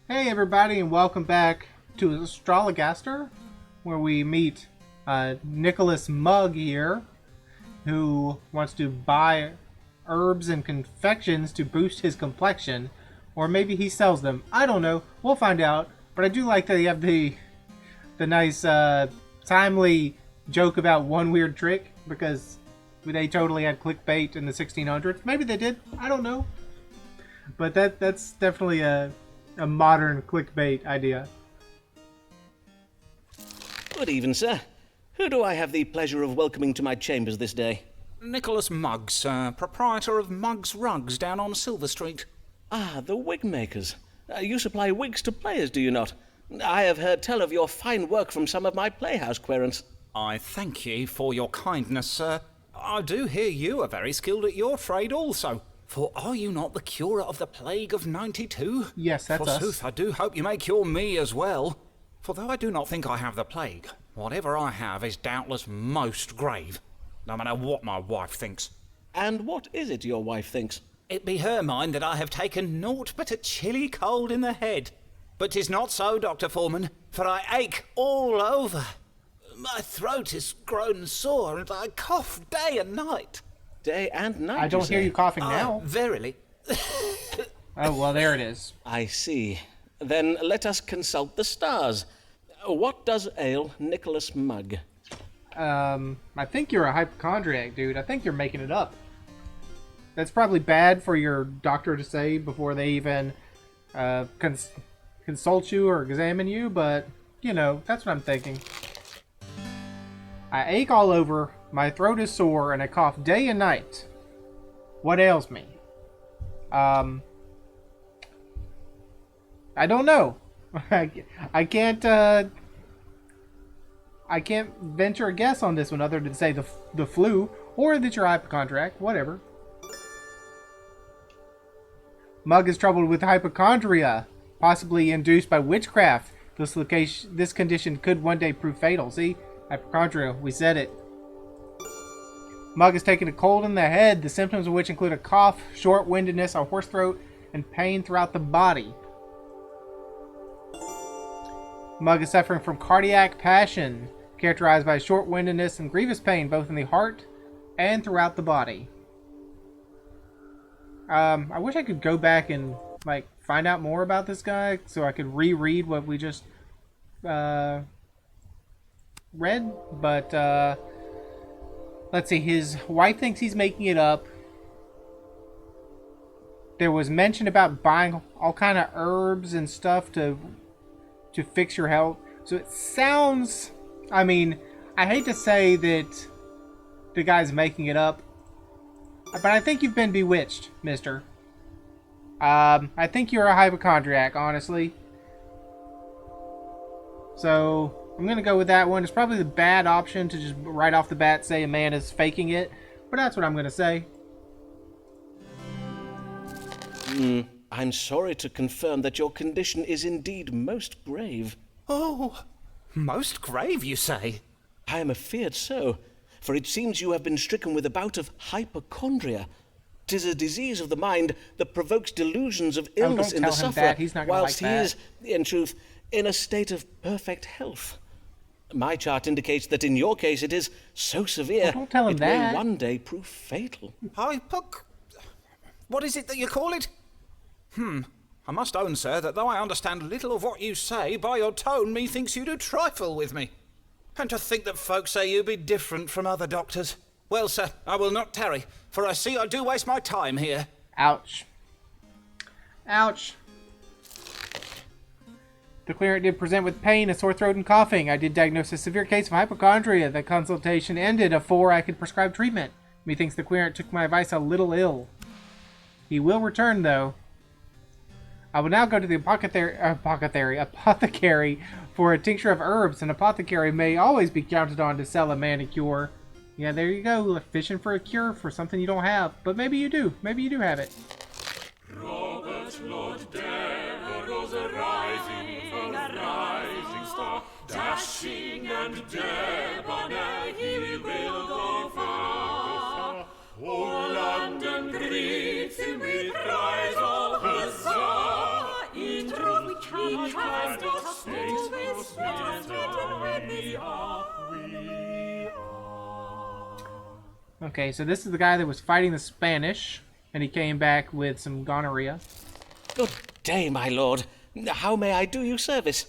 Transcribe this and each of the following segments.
Hey everybody, and welcome back to Astrologaster, where we meet Nicholas Mugg here, who wants to buy herbs and confections to boost his complexion, or maybe he sells them. I don't know. We'll find out. But I do like that you have the nice timely joke about one weird trick, because they totally had clickbait in the 1600s. Maybe they did. I don't know. But that's definitely a modern clickbait idea. Good evening, sir. Who do I have the pleasure of welcoming to my chambers this day? Nicholas Mugg, sir, proprietor of Mugg's Rugs down on Silver Street. Ah, the wig makers. You supply wigs to players, do you not? I have heard tell of your fine work from some of my playhouse querents. I thank ye for your kindness, sir. I do hear you are very skilled at your trade also. For are you not the curer of the plague of 92? Yes, that's us. Forsooth, I do hope you may cure me as well. For though I do not think I have the plague, whatever I have is doubtless most grave, no matter what my wife thinks. And what is it your wife thinks? It be her mind that I have taken naught but a chilly cold in the head. But 'tis not so, Doctor Forman, for I ache all over. My throat is grown sore, and I cough day and night. Day and night, I don't hear you coughing now. Verily. Oh, well, there it is. I see. Then let us consult the stars. What does ail Nicholas Mugg? I think you're a hypochondriac, dude. I think you're making it up. That's probably bad for your doctor to say before they even consult you or examine you, but, you know, that's what I'm thinking. I ache all over, my throat is sore, and I cough day and night. What ails me? I don't know. I can't venture a guess on this one other than say the flu, or that you're hypochondriac, whatever. Mugg is troubled with hypochondria, possibly induced by witchcraft. This condition could one day prove fatal. See? Hypochondria, we said it. Mugg is taking a cold in the head, the symptoms of which include a cough, short-windedness, a hoarse throat, and pain throughout the body. Mugg is suffering from cardiac passion, characterized by short-windedness and grievous pain both in the heart and throughout the body. I wish I could go back and find out more about this guy so I could reread what we just read, but let's see. His wife thinks he's making it up. There was mention about buying all kind of herbs and stuff to fix your health. So it sounds, I mean, I hate to say that the guy's making it up, but I think you've been bewitched, mister. I think you're a hypochondriac, honestly. So I'm going to go with that one. It's probably the bad option to just right off the bat say a man is faking it, but that's what I'm going to say. I'm sorry to confirm that your condition is indeed most grave. Oh, most grave, you say? I am afeard so, for it seems you have been stricken with a bout of hypochondria. 'Tis a disease of the mind that provokes delusions of illness in the sufferer, whilst he is, in truth, in a state of perfect health. My chart indicates that in your case it is so severe, don't tell him it that. may one day prove fatal. What is it that you call it? I must own, sir, that though I understand little of what you say, by your tone methinks you do trifle with me. And to think that folks say you be different from other doctors. Well, sir, I will not tarry, for I see I do waste my time here. Ouch. Ouch. The cleric did present with pain, a sore throat, and coughing. I did diagnose a severe case of hypochondria. The consultation ended before I could prescribe treatment. Methinks the cleric took my advice a little ill. He will return, though. I will now go to the apothecary for a tincture of herbs. An apothecary may always be counted on to sell a man a cure. Yeah, there you go. Fishing for a cure for something you don't have. But maybe you do. Maybe you do have it. Robert Lord Dare rose a rising star, dashing and debonair, he will go far. Oh, London greets him with cries of huzzah! In truth we can we are, we are. Okay, so this is the guy that was fighting the Spanish, and he came back with some gonorrhea. Good day, my lord. How may I do you service?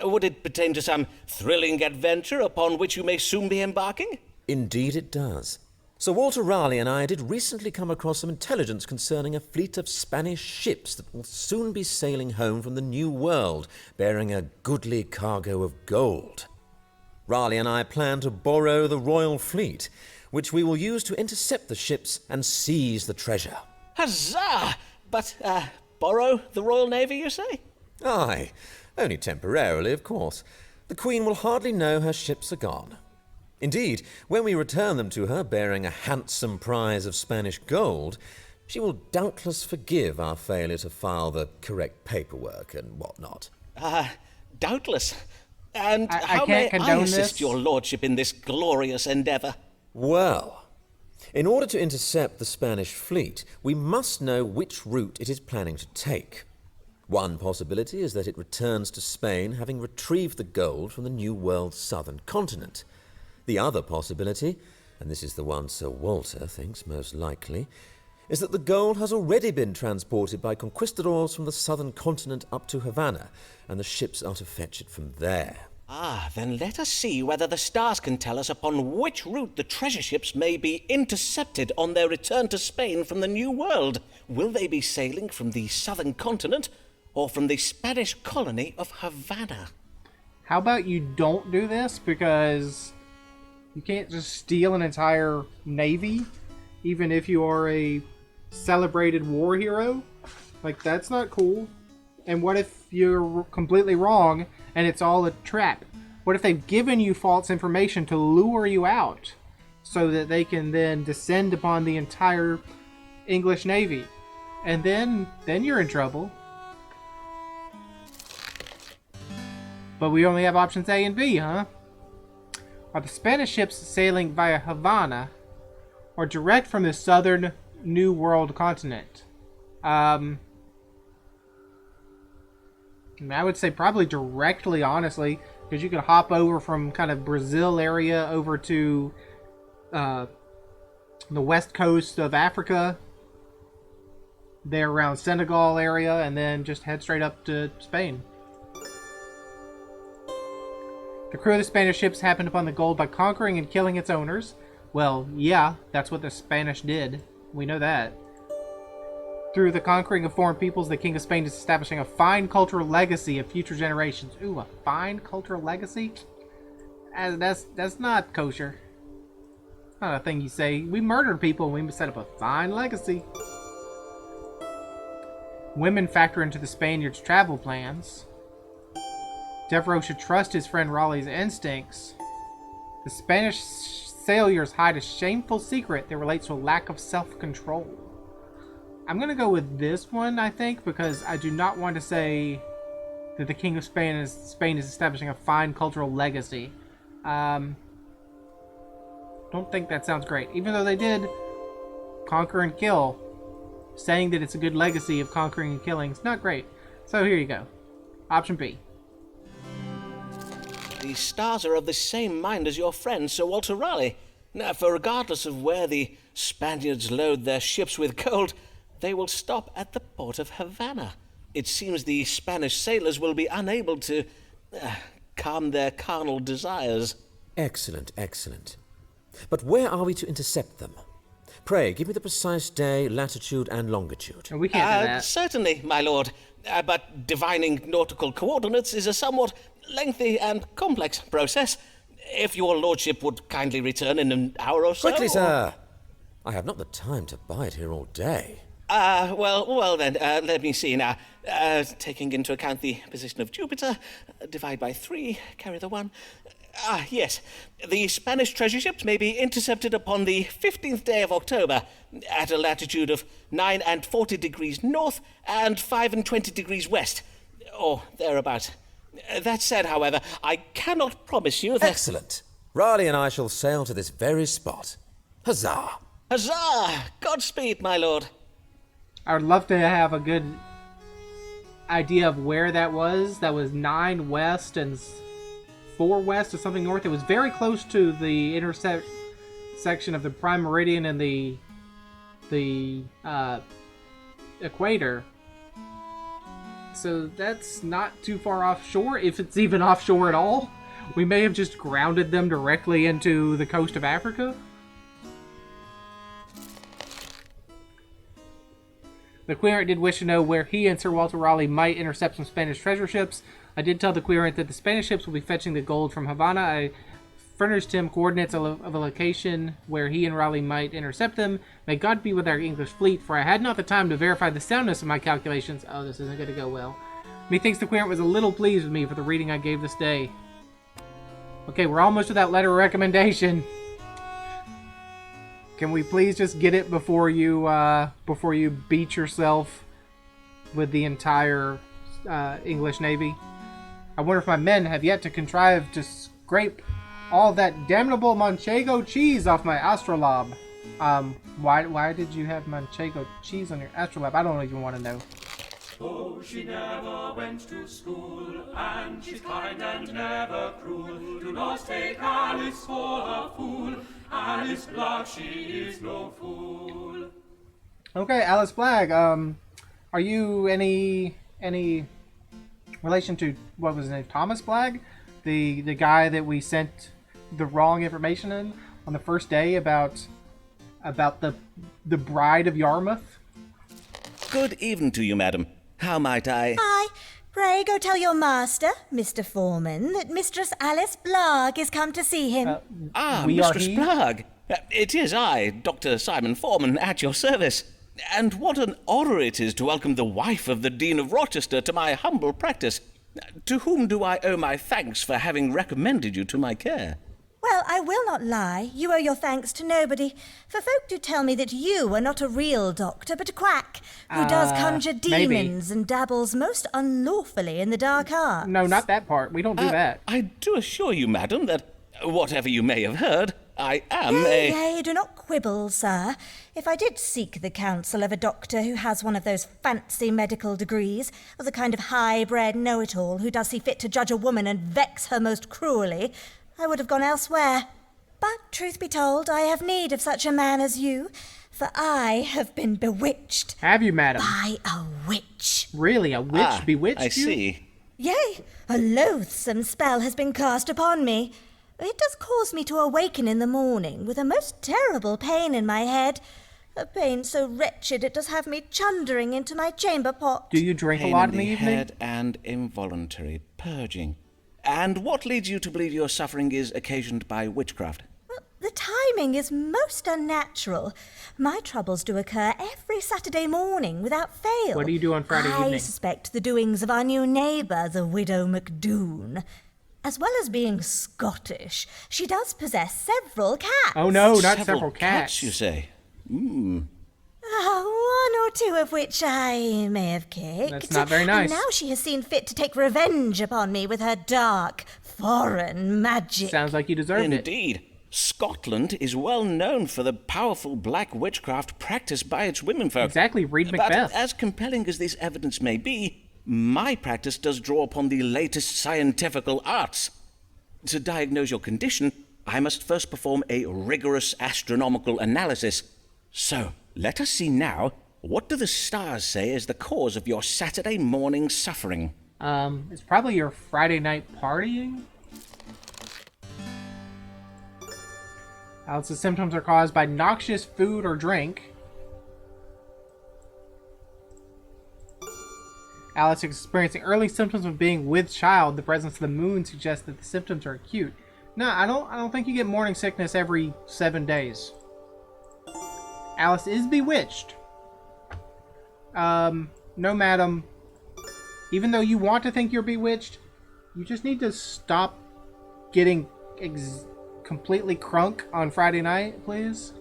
Would it pertain to some thrilling adventure upon which you may soon be embarking? Indeed it does. Sir Walter Raleigh and I did recently come across some intelligence concerning a fleet of Spanish ships that will soon be sailing home from the New World, bearing a goodly cargo of gold. Raleigh and I plan to borrow the royal fleet, which we will use to intercept the ships and seize the treasure. Huzzah! But, borrow the Royal Navy, you say? Aye, only temporarily, of course. The Queen will hardly know her ships are gone. Indeed, when we return them to her bearing a handsome prize of Spanish gold, she will doubtless forgive our failure to file the correct paperwork and whatnot. Doubtless. And I how can't may condone I assist this. your lordship in this glorious endeavour? Well, in order to intercept the Spanish fleet, we must know which route it is planning to take. One possibility is that it returns to Spain having retrieved the gold from the New World's southern continent. The other possibility, and this is the one Sir Walter thinks most likely, is that the gold has already been transported by conquistadors from the southern continent up to Havana, and the ships are to fetch it from there. Then let us see whether the stars can tell us upon which route the treasure ships may be intercepted on their return to Spain from the New World. Will they be sailing from the southern continent or from the Spanish colony of Havana? How about you don't do this, because you can't just steal an entire navy, even if you are a celebrated war hero. Like, that's not cool. And what if you're completely wrong and it's all a trap? What if they've given you false information to lure you out so that they can then descend upon the entire English Navy? And then you're in trouble. But we only have options A and B, huh? Are the Spanish ships sailing via Havana or direct from the southern New World continent? I would say probably directly, honestly, because you could hop over from kind of Brazil area over to the west coast of Africa, there around Senegal area, and then just head straight up to Spain. The crew of the Spanish ships happened upon the gold by conquering and killing its owners. Well, yeah, that's what the Spanish did. We know that. Through the conquering of foreign peoples, the King of Spain is establishing a fine cultural legacy of future generations. Ooh, a fine cultural legacy? That's not kosher. Not a thing you say. We murdered people and we set up a fine legacy. Women factor into the Spaniards' travel plans. Devereaux should trust his friend Raleigh's instincts. The Spanish sailors hide a shameful secret that relates to a lack of self-control. I'm going to go with this one, I think, because I do not want to say that the King of Spain is establishing a fine cultural legacy. Don't think that sounds great. Even though they did conquer and kill, saying that it's a good legacy of conquering and killing is not great. So here you go. Option B. The stars are of the same mind as your friend, Sir Walter Raleigh. Now, for regardless of where the Spaniards load their ships with gold, they will stop at the port of Havana. It seems the Spanish sailors will be unable to calm their carnal desires. Excellent, excellent. But where are we to intercept them? Pray, give me the precise day, latitude, and longitude. And we can't do that. Certainly, my lord. But divining nautical coordinates is a somewhat lengthy and complex process. If your lordship would kindly return in an hour or so... Quickly, sir! I have not the time to bide here all day. Well then, let me see now. Taking into account the position of Jupiter, divide by 3, carry the 1. Yes. The Spanish treasure ships may be intercepted upon the 15th day of October at a latitude of 9 and 40 degrees north and 5 and 20 degrees west, or thereabouts. That said, however, I cannot promise you that... Excellent. Raleigh and I shall sail to this very spot. Huzzah! Huzzah! Godspeed, my lord. I would love to have a good idea of where that was. That was 9 west and 4 west to something north. It was very close to the intersection of the prime meridian and the equator. So that's not too far offshore, if it's even offshore at all. We may have just grounded them directly into the coast of Africa. The querent did wish to know where he and Sir Walter Raleigh might intercept some Spanish treasure ships. I did tell the querent that the Spanish ships will be fetching the gold from Havana. I furnished him coordinates of a location where he and Raleigh might intercept them. May God be with our English fleet, for I had not the time to verify the soundness of my calculations. Oh, this isn't going to go well. Methinks the querent was a little pleased with me for the reading I gave this day. Okay, we're almost to that letter of recommendation. Can we please just get it before you beat yourself with the entire English Navy? I wonder if my men have yet to contrive to scrape all that damnable Manchego cheese off my astrolabe. Why did you have Manchego cheese on your astrolabe? I don't even want to know. Oh, she never went to school, and she's kind and never cruel. Do not take Alice for a fool. Alice Blagg, she is no fool. Okay, Alice Blagg, are you any relation to, what was his name, Thomas Blagg? The guy that we sent the wrong information in on the first day about the bride of Yarmouth? Good evening to you, madam. How might I... Aye, pray go tell your master, Mr. Forman, that Mistress Alice Blagg is come to see him. Mistress Blagg. It is I, Doctor Simon Forman, at your service. And what an honour it is to welcome the wife of the Dean of Rochester to my humble practice. To whom do I owe my thanks for having recommended you to my care? Well, I will not lie. You owe your thanks to nobody. For folk do tell me that you are not a real doctor, but a quack, who does conjure demons and dabbles most unlawfully in the dark arts. No, not that part. We don't do that. I do assure you, madam, that whatever you may have heard, I am Yea, do not quibble, sir. If I did seek the counsel of a doctor who has one of those fancy medical degrees, of the kind of high-bred know-it-all who does see fit to judge a woman and vex her most cruelly, I would have gone elsewhere. But, truth be told, I have need of such a man as you, for I have been bewitched. Have you, madam? By a witch. Really? A witch bewitched you? I see. Yea, a loathsome spell has been cast upon me. It does cause me to awaken in the morning with a most terrible pain in my head. A pain so wretched it does have me chundering into my chamber pot. Do you drink Pain a lot in in the evening? head and involuntary purging. And what leads you to believe your suffering is occasioned by witchcraft? Well, the timing is most unnatural. My troubles do occur every Saturday morning without fail. What do you do on Friday I evening? suspect the doings of our new neighbour, the widow MacDoon. As well as being Scottish, she does possess several cats. Oh no, not several cats. you say? One or two of which I may have kicked. That's not very nice. And now she has seen fit to take revenge upon me with her dark, foreign magic. Sounds like you deserved it. Indeed. Scotland is well known for the powerful black witchcraft practiced by its womenfolk. Exactly, read Macbeth. But as compelling as this evidence may be, my practice does draw upon the latest scientifical arts. To diagnose your condition, I must first perform a rigorous astronomical analysis. So, let us see now, what do the stars say is the cause of your Saturday morning suffering? It's probably your Friday night partying. Alice's symptoms are caused by noxious food or drink. Alice is experiencing early symptoms of being with child. The presence of the moon suggests that the symptoms are acute. No, I don't think you get morning sickness every 7 days. Alice is bewitched. No, madam. Even though you want to think you're bewitched, you just need to stop getting completely crunk on Friday night, please.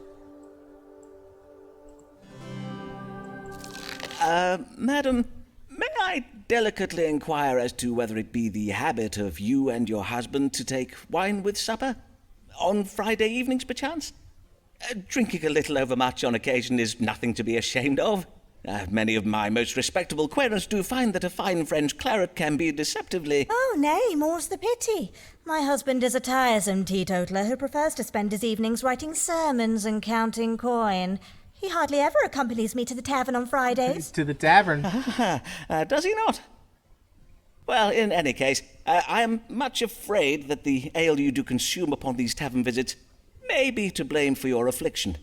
Madam, may I delicately inquire as to whether it be the habit of you and your husband to take wine with supper? On Friday evenings, perchance? Drinking a little overmuch on occasion is nothing to be ashamed of. Many of my most respectable querents do find that a fine French claret can be deceptively... Oh, nay, more's the pity. My husband is a tiresome teetotaler who prefers to spend his evenings writing sermons and counting coin. He hardly ever accompanies me to the tavern on Fridays. To the tavern. Does he not? Well, in any case, I am much afraid that the ale you do consume upon these tavern visits may be to blame for your affliction.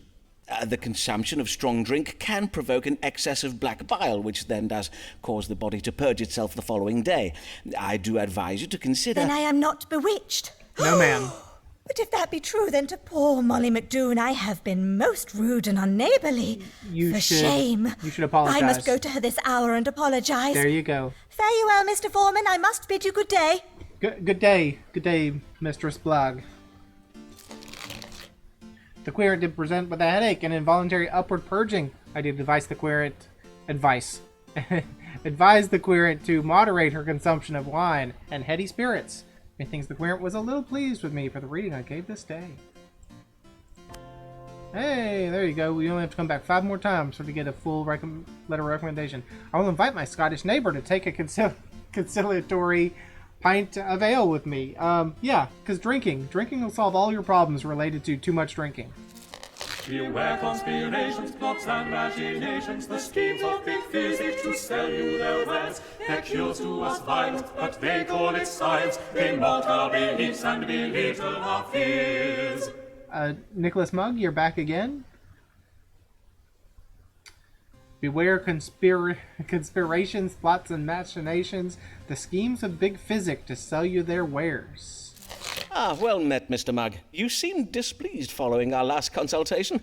The consumption of strong drink can provoke an excess of black bile, which then does cause the body to purge itself the following day. I do advise you to consider... Then I am not bewitched. No, ma'am. But if that be true, then to poor Molly McDoon I have been most rude and unneighbourly. Shame. You should apologise. I must go to her this hour and apologise. There you go. Fare you well, Mr. Forman. I must bid you good day. Good day. Good day, Mistress Blogg. The querent did present with a headache and involuntary upward purging. I did advise the querent to moderate her consumption of wine and heady spirits. Methinks the querent was a little pleased with me for the reading I gave this day. Hey, there you go. We only have to come back 5 more times to get a full letter of recommendation. I will invite my Scottish neighbour to take a conciliatory pint of ale with me. Yeah, because drinking will solve all your problems related to too much drinking. Beware conspirations, plots and machinations, the schemes of big physic to sell you their wares. Their cures do us violence, but they call it science. They mock our beliefs and belittle our fears. Nicholas Mugg, you're back again. Beware conspirations, plots and machinations, the schemes of big physic to sell you their wares. Well met, Mr. Mugg. You seemed displeased following our last consultation.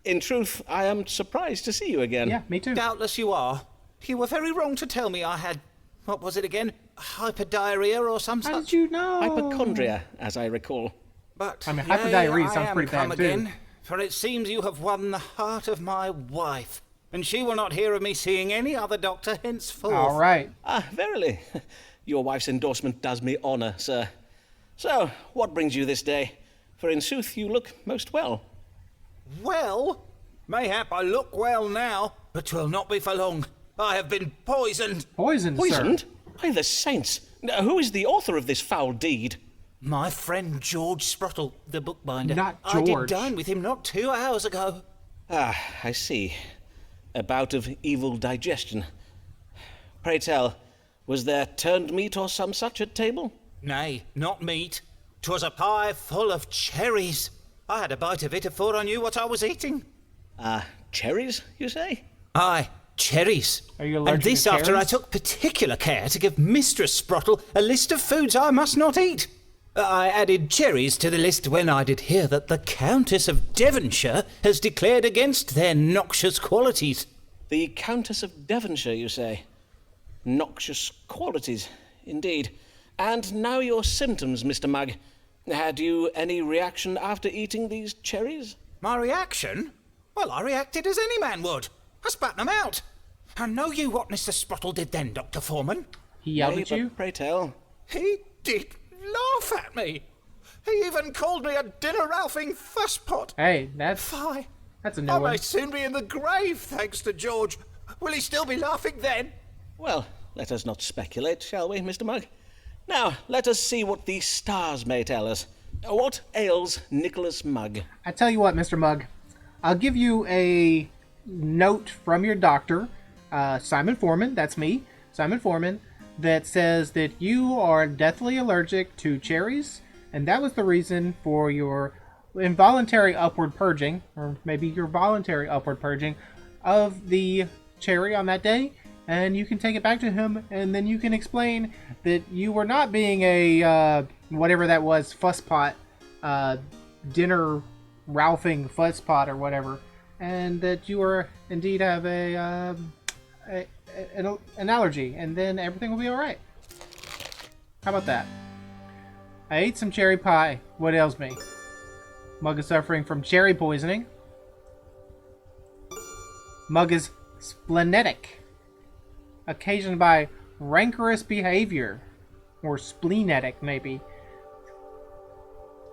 In truth, I am surprised to see you again. Yeah, me too. Doubtless you are. You were very wrong to tell me I had, what was it again? Hyperdiarrhea or some such? How did you know? Hypochondria, as I recall. But I mean, hyperdiarrhea sounds pretty bad again, too. For it seems you have won the heart of my wife, and she will not hear of me seeing any other doctor henceforth. All right. Verily. Your wife's endorsement does me honour, sir. So, what brings you this day? For in sooth you look most well. Well? Mayhap I look well now, but 'twill not be for long. I have been poisoned. Poisoned, Poisoned? By the saints! Who is the author of this foul deed? My friend George Sprottle, the bookbinder. Not I did George. dine with him not 2 hours ago. I see. A bout of evil digestion. Pray tell, was there turned meat or some such at table? Nay, not meat. 'Twas a pie full of cherries. I had a bite of it afore I knew what I was eating. Cherries, you say? Aye, cherries. Are you allergic And this to after I cherries? took particular care to give Mistress Sprottle a list of foods I must not eat. I added cherries to the list when I did hear that the Countess of Devonshire has declared against their noxious qualities. The Countess of Devonshire, you say? Noxious qualities, indeed. And now your symptoms, Mr. Mugg. Had you any reaction after eating these cherries? My reaction? Well, I reacted as any man would. I spat them out. And know you what Mr. Sprottle did then, Dr. Forman? He yelled Nay, at you? but pray tell. He did laugh at me. He even called me a dinner-ralphing fusspot. Hey, that's Fie. a new I one. may soon be in the grave, thanks to George. Will he still be laughing then? Well, let us not speculate, shall we, Mr. Mugg? Now, let us see what the stars may tell us. What ails Nicholas Mugg? I tell you what, Mr. Mugg, I'll give you a note from your doctor, Simon Forman, that's me, Simon Forman, that says that you are deathly allergic to cherries, and that was the reason for your involuntary upward purging, or maybe your voluntary upward purging, of the cherry on that day. And you can take it back to him, and then you can explain that you were not being a, whatever that was, fusspot, dinner ralphing fusspot or whatever, and that you were indeed have an allergy, and then everything will be alright. How about that? I ate some cherry pie. What ails me? Mugg is suffering from cherry poisoning. Mugg is splenetic, occasioned by rancorous behavior, or spleenetic maybe.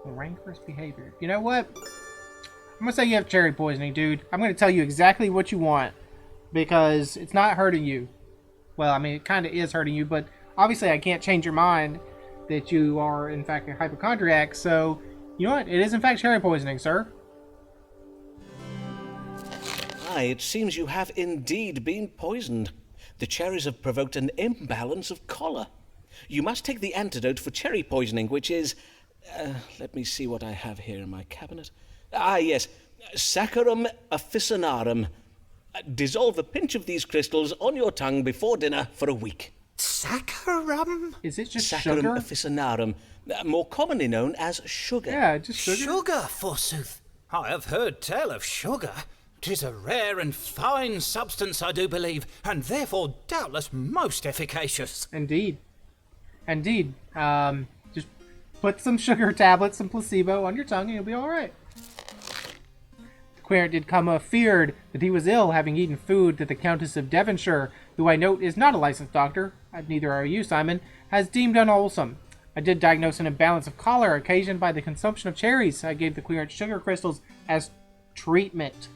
Rancorous behavior. You know what? I'm gonna say you have cherry poisoning, dude. I'm gonna tell you exactly what you want. because it's not hurting you. Well, I mean, it kind of is hurting you, but obviously I can't change your mind that you are, in fact, a hypochondriac, so, you know what? It is, in fact, cherry poisoning, sir. Aye, it seems you have indeed been poisoned. The cherries have provoked an imbalance of choler. You must take the antidote for cherry poisoning, which is... let me see what I have here in my cabinet. Ah, yes, Saccharum officinarum. Dissolve a pinch of these crystals on your tongue before dinner for a week. Saccharum? Is it just Saccharum sugar? officinarum, more commonly known as sugar. Yeah, just sugar. Sugar, forsooth. I have heard tell of sugar. 'Tis a rare and fine substance, I do believe, and therefore doubtless most efficacious. Indeed. Indeed. Just put some sugar tablets, some placebo on your tongue, and you'll be all right. The querent did come feared that he was ill, having eaten food that the Countess of Devonshire, who I note is not a licensed doctor, neither are you, Simon, has deemed unwholesome. I did diagnose an imbalance of choler occasioned by the consumption of cherries. I gave the querent sugar crystals as treatment.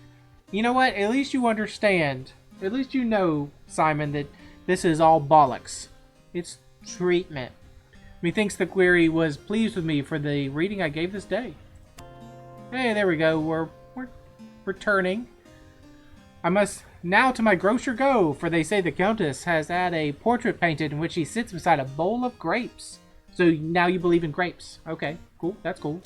You know what? At least you understand. At least you know, Simon, that this is all bollocks. It's treatment. Methinks the query was pleased with me for the reading I gave this day. Hey, there we go. We're returning. I must now to my grocer go, for they say the Countess has had a portrait painted in which she sits beside a bowl of grapes. So now you believe in grapes. Okay, cool. That's cool.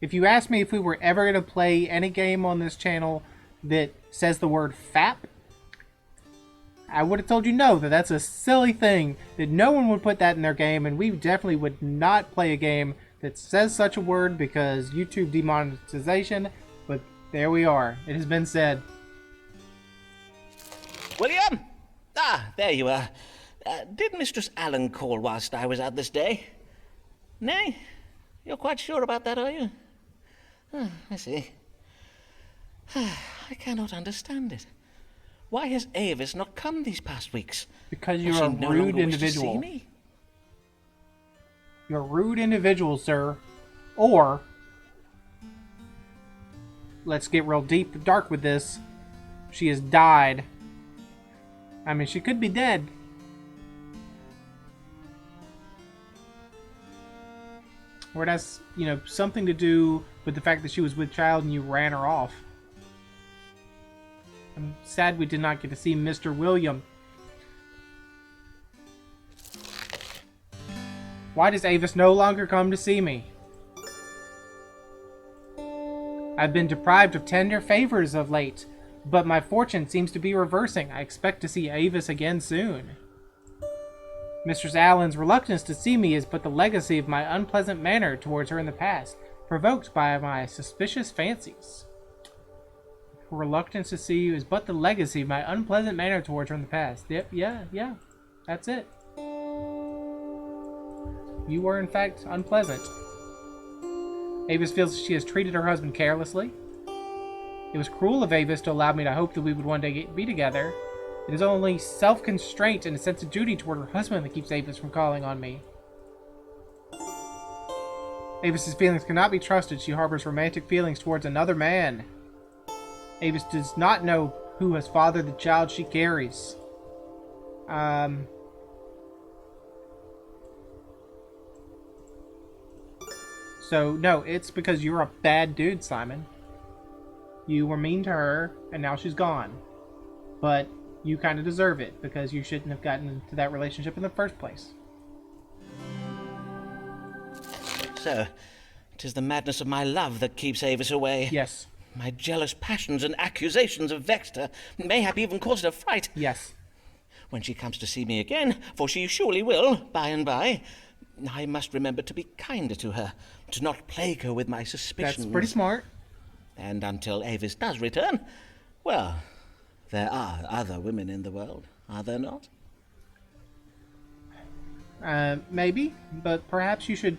If you asked me if we were ever going to play any game on this channel that says the word FAP, I would have told you no, that that's a silly thing, that no one would put that in their game, and we definitely would not play a game that says such a word because YouTube demonetization, but there we are. It has been said. William! Ah, there you are. Did Mistress Allen call whilst I was out this day? Nay? You're quite sure about that, are you? I see. I cannot understand it. Why has Avis not come these past weeks? Because you're a rude individual. You're a rude individual, sir. Or, let's get real deep, dark with this. She has died. I mean, she could be dead. Or that's, you know, something to do with the fact that she was with child and you ran her off. I'm sad we did not get to see Mr. William. Why does Avis no longer come to see me? I've been deprived of tender favors of late, but my fortune seems to be reversing. I expect to see Avis again soon. Mistress Allen's reluctance to see me is but the legacy of my unpleasant manner towards her in the past, provoked by my suspicious fancies. Her reluctance to see you is but the legacy of my unpleasant manner towards her in the past. Yep, yeah, that's it. You were, in fact, unpleasant. Avis feels she has treated her husband carelessly. It was cruel of Avis to allow me to hope that we would one day be together. It is only self-constraint and a sense of duty toward her husband that keeps Avis from calling on me. Avis's feelings cannot be trusted. She harbors romantic feelings towards another man. Avis does not know who has fathered the child she carries. So, no, it's because you're a bad dude, Simon. You were mean to her, and now she's gone. But you kind of deserve it, because you shouldn't have gotten into that relationship in the first place. So, 'tis the madness of my love that keeps Avis away. Yes. My jealous passions and accusations have vexed her, mayhap even caused her fright. Yes. When she comes to see me again, for she surely will, by and by, I must remember to be kinder to her, to not plague her with my suspicions. That's pretty smart. And until Avis does return, well, there are other women in the world, are there not? Maybe, but perhaps you should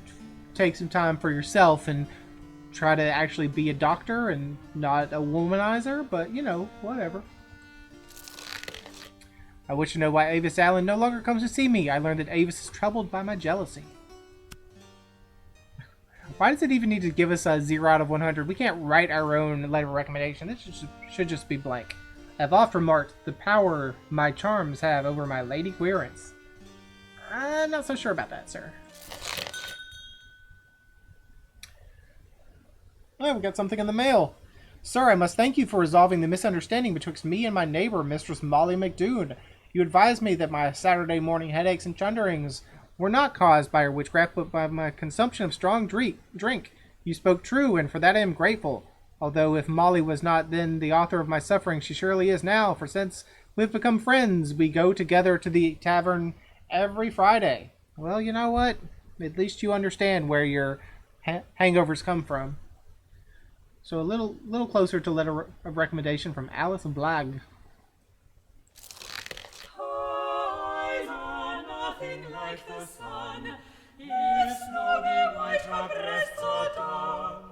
take some time for yourself and try to actually be a doctor and not a womanizer, but, you know, whatever. I wish to know why Avis Allen no longer comes to see me. I learned that Avis is troubled by my jealousy. Why does it even need to give us a 0 out of 100? We can't write our own letter of recommendation. This should just be blank. I've often marked the power my charms have over my lady querence. I'm not so sure about that, sir. Oh, we got something in the mail. Sir, I must thank you for resolving the misunderstanding betwixt me and my neighbor, Mistress Molly McDoon. You advised me that my Saturday morning headaches and chunderings were not caused by her witchcraft, but by my consumption of strong drink. You spoke true, and for that I am grateful. Although if Molly was not then the author of my suffering, she surely is now, for since we've become friends, we go together to the tavern every Friday. Well, you know what? At least you understand where your hangovers come from. So a little closer to letter of recommendation from Alice Blagg. Eyes are nothing like the sun, if snowy white her breasts are done,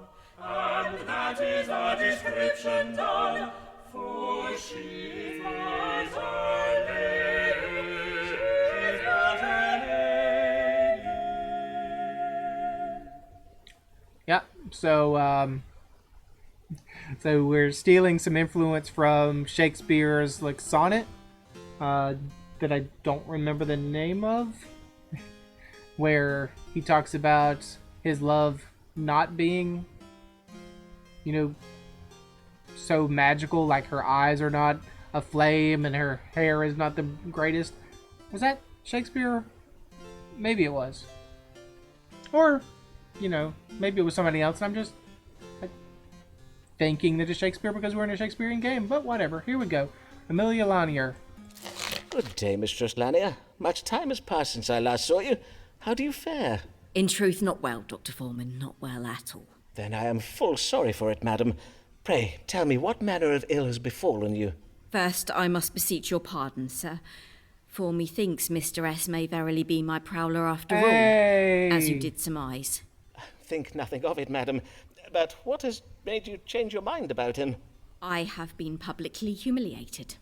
and that is a description done, for she is a lady. She's got a lady. Yeah, so we're stealing some influence from Shakespeare's like sonnet that I don't remember the name of, where he talks about his love not being, you know, so magical, like her eyes are not aflame and her hair is not the greatest. Was that Shakespeare? Maybe it was. Or, you know, maybe it was somebody else and I'm just thinking that it's Shakespeare because we're in a Shakespearean game, but whatever. Here we go. Amelia Lanier. Good day, Mistress Lanier. Much time has passed since I last saw you. How do you fare? In truth, not well, Dr. Forman, not well at all. Then I am full sorry for it, madam. Pray, tell me what manner of ill has befallen you. First, I must beseech your pardon, sir, for methinks Mr. S. may verily be my prowler after all, as you did surmise. Think nothing of it, madam. But what has made you change your mind about him? I have been publicly humiliated.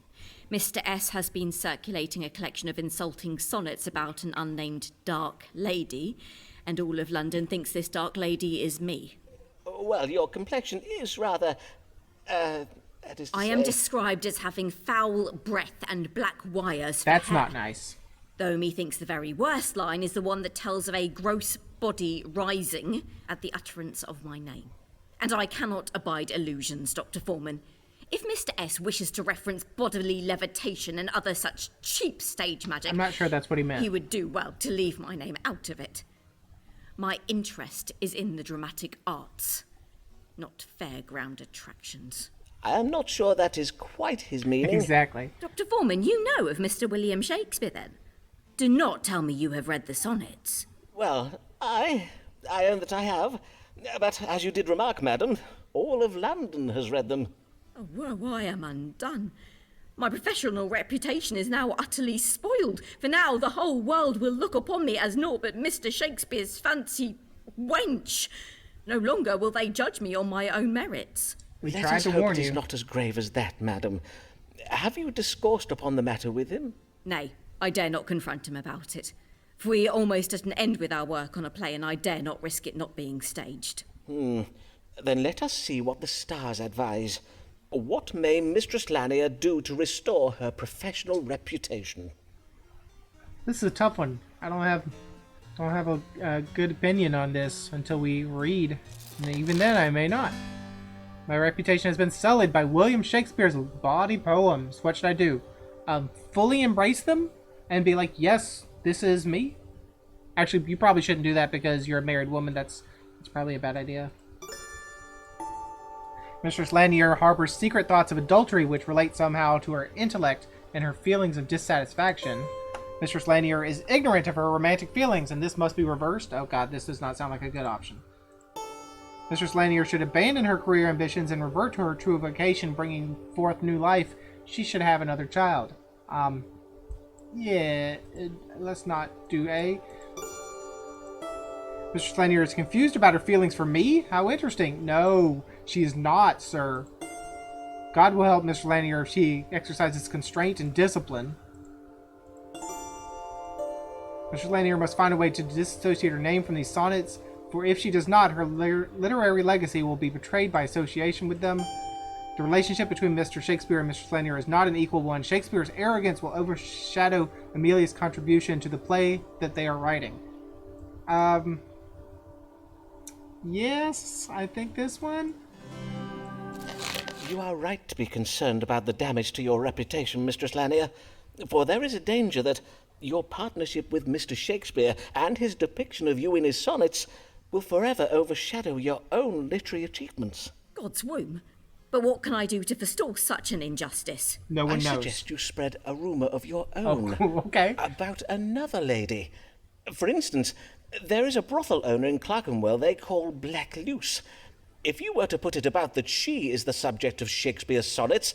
Mr. S. has been circulating a collection of insulting sonnets about an unnamed dark lady, and all of London thinks this dark lady is me. Well, your complexion is rather, that is to I say... am described as having foul breath and black wires for That's hair. not nice. Though methinks the very worst line is the one that tells of a gross body rising at the utterance of my name. And I cannot abide illusions, Dr. Forman. If Mr. S. wishes to reference bodily levitation and other such cheap stage magic... I'm not sure that's what he meant. He would do well to leave my name out of it. My interest is in the dramatic arts, not fairground attractions. I am not sure that is quite his meaning. Exactly. Dr. Forman, you know of Mr. William Shakespeare, then? Do not tell me you have read the sonnets. Well, I own that I have. But as you did remark, madam, all of London has read them. Oh, well, I am undone. My professional reputation is now utterly spoiled, for now the whole world will look upon me as naught but Mr. Shakespeare's fancy wench. No longer will they judge me on my own merits. We Let tried us to hope warn it is you. not as grave as that, madam. Have you discoursed upon the matter with him? Nay, I dare not confront him about it. For we are almost at an end with our work on a play, and I dare not risk it not being staged. Then let us see what the stars advise. What may Mistress Lanier do to restore her professional reputation? This is a tough one. I don't have a good opinion on this until we read. And even then, I may not. My reputation has been sullied by William Shakespeare's bawdy poems. What should I do? Fully embrace them and be like, yes, this is me? Actually, you probably shouldn't do that because you're a married woman. That's probably a bad idea. Mistress Lanier harbors secret thoughts of adultery which relate somehow to her intellect and her feelings of dissatisfaction. Mistress Lanier is ignorant of her romantic feelings, and this must be reversed. Oh god, this does not sound like a good option. Mistress Lanier should abandon her career ambitions and revert to her true vocation, bringing forth new life. She should have another child. Let's not do A. Mistress Lanier is confused about her feelings for me? How interesting. No, she is not, sir. God will help Mistress Lanier if she exercises constraint and discipline. Mistress Lanier must find a way to disassociate her name from these sonnets, for if she does not, her literary legacy will be betrayed by association with them. The relationship between Mr. Shakespeare and Mistress Lanier is not an equal one. Shakespeare's arrogance will overshadow Amelia's contribution to the play that they are writing. Yes, I think this one. You are right to be concerned about the damage to your reputation, Mistress Lanier, for there is a danger that your partnership with Mr. Shakespeare and his depiction of you in his sonnets will forever overshadow your own literary achievements. God's womb. But what can I do to forestall such an injustice? No one knows. I suggest you spread a rumour of your own. Oh, okay. About another lady. For instance, there is a brothel owner in Clerkenwell they call Black Luce. If you were to put it about that she is the subject of Shakespeare's sonnets,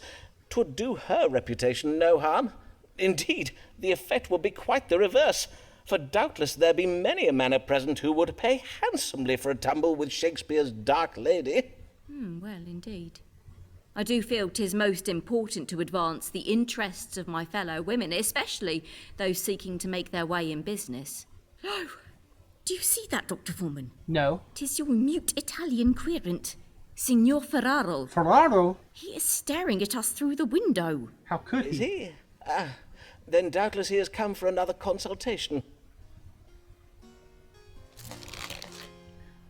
'twould do her reputation no harm. Indeed, the effect would be quite the reverse, for doubtless there be many a man at present who would pay handsomely for a tumble with Shakespeare's dark lady. Well, indeed. I do feel 'tis most important to advance the interests of my fellow women, especially those seeking to make their way in business. Oh, do you see that, Dr. Forman? No. 'Tis your mute Italian querent, Signor Ferraro. Ferraro? He is staring at us through the window. How could Is he? he? Then doubtless he has come for another consultation.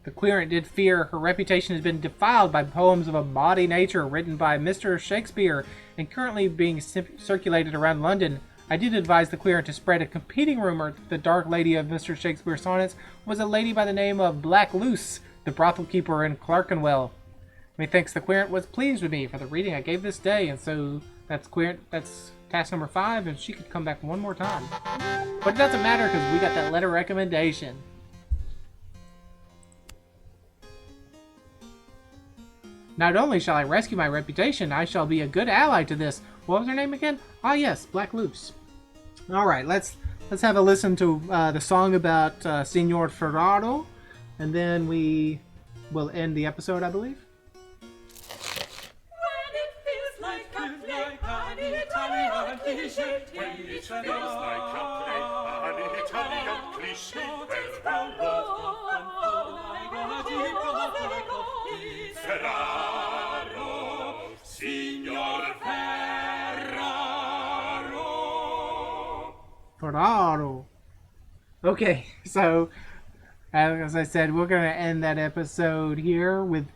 The querent did fear her reputation has been defiled by poems of a bawdy nature written by Mr. Shakespeare and currently being circulated around London. I did advise the querent to spread a competing rumor that the dark lady of Mr. Shakespeare's sonnets was a lady by the name of Black Luce, the brothel keeper in Clerkenwell. Methinks the querent was pleased with me for the reading I gave this day, and so that's task number 5, and she could come back one more time. But it doesn't matter because we got that letter recommendation. Not only shall I rescue my reputation, I shall be a good ally to this. What was her name again? Ah, yes, Black Luce. All right, let's have a listen to the song about Signor Ferraro, and then we will end the episode, I believe. When it feels like an Italian cliché, when it feels like an Italian cliché, Ferraro, Signor Ferraro. Ferraro. Okay, so as I said, we're going to end that episode here with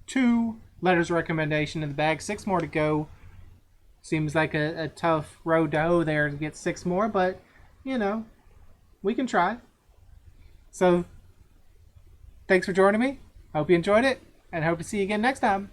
2 letters recommendation in the bag, 6 more to go. Seems like a tough road to hoe there to get 6 more, but, you know, we can try. So, thanks for joining me. Hope you enjoyed it, and hope to see you again next time.